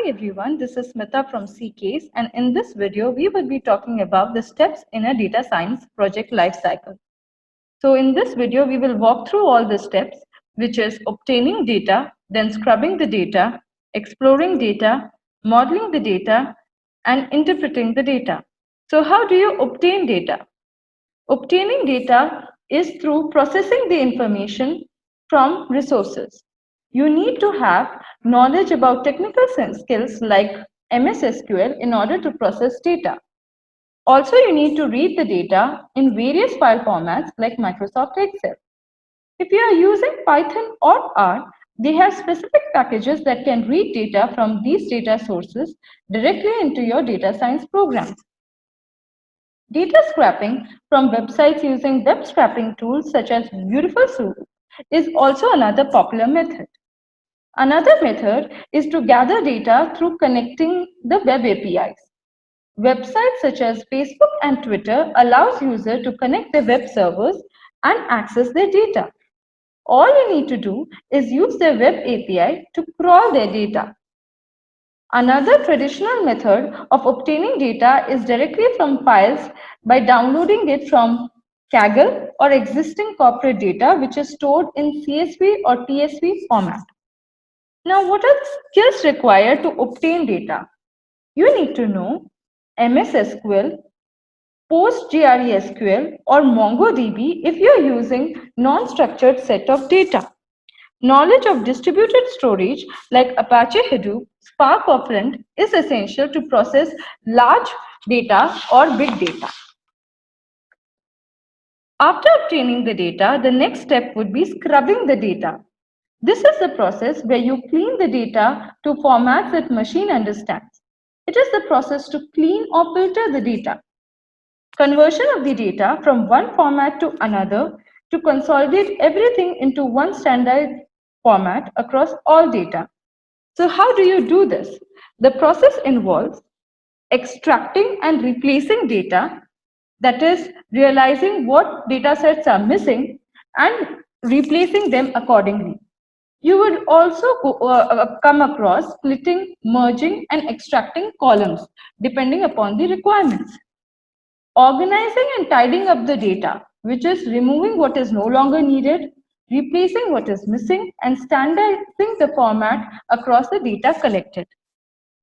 Hi everyone, this is Smita from CCase, and in this video we will be talking about the steps in a data science project lifecycle. So in this video we will walk through all the steps, which is obtaining data, then scrubbing the data, exploring data, modeling the data, and interpreting the data. So how do you obtain data? Obtaining data is through processing the information from resources. You need to have knowledge about technical skills like MS SQL in order to process data. Also, you need to read the data in various file formats like Microsoft Excel. If you are using Python or R, they have specific packages that can read data from these data sources directly into your data science programs. Data scraping from websites using web scraping tools such as Beautiful Soup is also another popular method. Another method is to gather data through connecting the web APIs. Websites such as Facebook and Twitter allows users to connect their web servers and access their data. All you need to do is use their web API to crawl their data. Another traditional method of obtaining data is directly from files by downloading it from Kaggle or existing corporate data which is stored in CSV or TSV format. Now, what are the skills required to obtain data? You need to know MS SQL, PostgreSQL or MongoDB if you are using non-structured set of data. Knowledge of distributed storage like Apache Hadoop, Spark or Flink is essential to process large data or big data. After obtaining the data, the next step would be scrubbing the data. This is the process where you clean the data to formats that machine understands. It is the process to clean or filter the data. Conversion of the data from one format to another to consolidate everything into one standard format across all data. So how do you do this? The process involves extracting and replacing data, that is, realizing what data sets are missing and replacing them accordingly. You would also come across splitting, merging, and extracting columns depending upon the requirements. Organizing and tidying up the data, which is removing what is no longer needed, replacing what is missing, and standardizing the format across the data collected.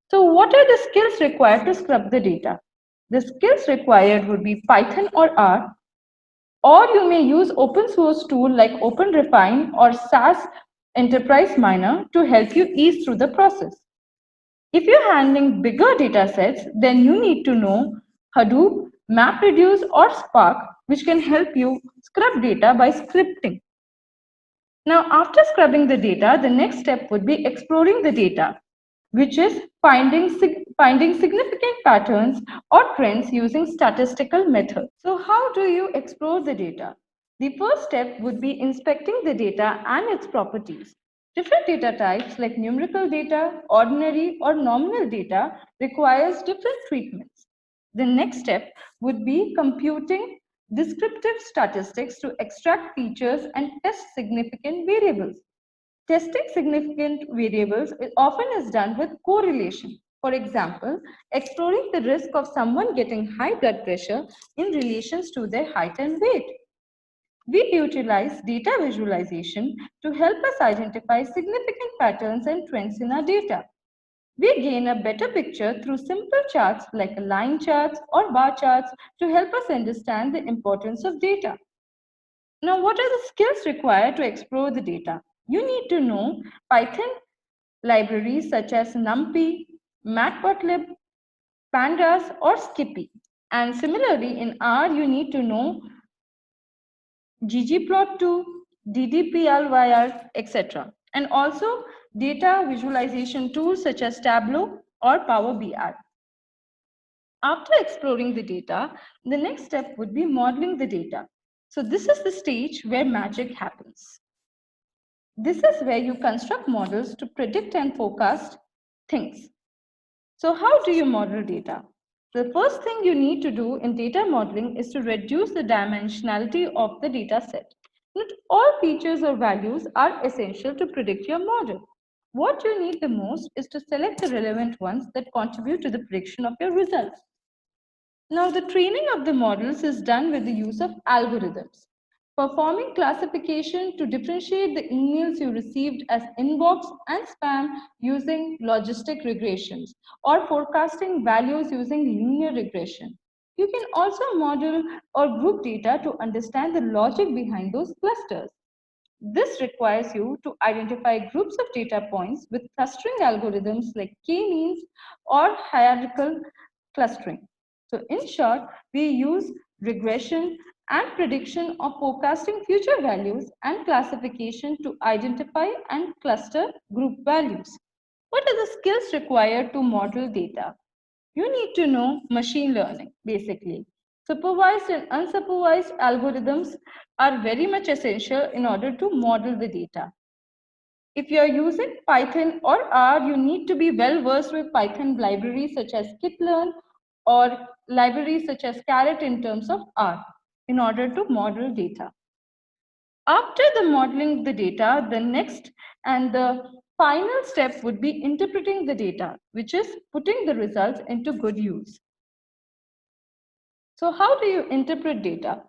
So what are the skills required to scrub the data? The skills required would be Python or you may use open source tool like OpenRefine or SAS Enterprise Miner to help you ease through the process. If you're handling bigger data sets, then you need to know Hadoop, MapReduce, or Spark, which can help you scrub data by scripting. Now, after scrubbing the data, the next step would be exploring the data, which is finding significant patterns or trends using statistical methods. So how do you explore the data? The first step would be inspecting the data and its properties. Different data types like numerical data, ordinary or nominal data requires different treatments. The next step would be computing descriptive statistics to extract features and test significant variables. Testing significant variables often is done with correlation. For example, exploring the risk of someone getting high blood pressure in relation to their height and weight. We utilize data visualization to help us identify significant patterns and trends in our data. We gain a better picture through simple charts like line charts or bar charts to help us understand the importance of data. Now, what are the skills required to explore the data? You need to know Python libraries such as NumPy, Matplotlib, Pandas, or Skippy. And similarly, in R, you need to know ggplot2, ddplyr, etc. And also data visualization tools such as Tableau or Power BI. After exploring the data, the next step would be modeling the data. So this is the stage where magic happens. This is where you construct models to predict and forecast things. So how do you model data? The first thing you need to do in data modeling is to reduce the dimensionality of the data set. Not all features or values are essential to predict your model. What you need the most is to select the relevant ones that contribute to the prediction of your results. Now, the training of the models is done with the use of algorithms. Performing classification to differentiate the emails you received as inbox and spam using logistic regressions, or forecasting values using linear regression. You can also model or group data to understand the logic behind those clusters. This requires you to identify groups of data points with clustering algorithms like k-means or hierarchical clustering. So in short, we use regression and prediction of forecasting future values and classification to identify and cluster group values. What are the skills required to model data? You need to know machine learning, basically. Supervised and unsupervised algorithms are very much essential in order to model the data. If you are using Python or R, you need to be well versed with Python libraries such as Skitlearn or libraries such as Caret in terms of R in order to model data. After the modeling the data, the next and the final step would be interpreting the data, which is putting the results into good use. So how do you interpret data?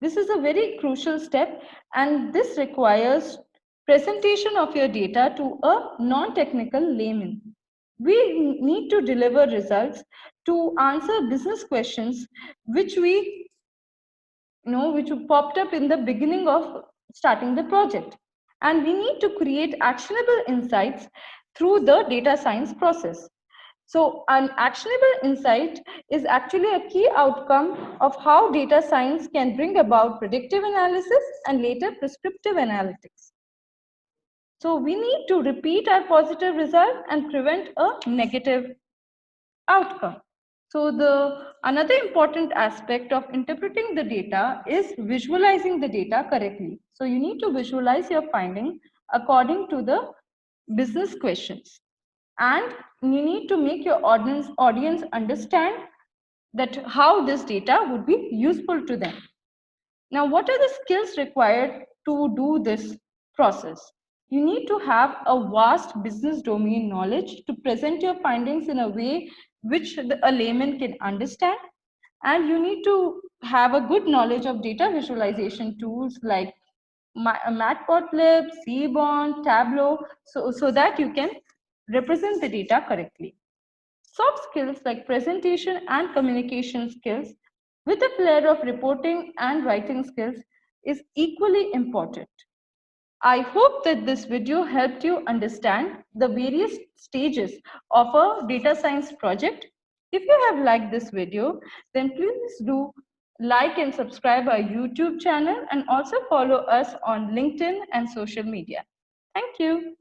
This is a very crucial step, and this requires presentation of your data to a non-technical layman. We need to deliver results to answer business questions which which popped up in the beginning of starting the project. And we need to create actionable insights through the data science process. So an actionable insight is actually a key outcome of how data science can bring about predictive analysis and later prescriptive analytics. So we need to repeat our positive result and prevent a negative outcome. So the another important aspect of interpreting the data is visualizing the data correctly. So you need to visualize your finding according to the business questions, and you need to make your audience understand that how this data would be useful to them. Now, what are the skills required to do this process? You need to have a vast business domain knowledge to present your findings in a way which a layman can understand. And you need to have a good knowledge of data visualization tools like Matplotlib, Seaborn, Tableau, so that you can represent the data correctly. Soft skills like presentation and communication skills with a flair of reporting and writing skills is equally important. I hope that this video helped you understand the various stages of a data science project. If you have liked this video, then please do like and subscribe our YouTube channel and also follow us on LinkedIn and social media. Thank you.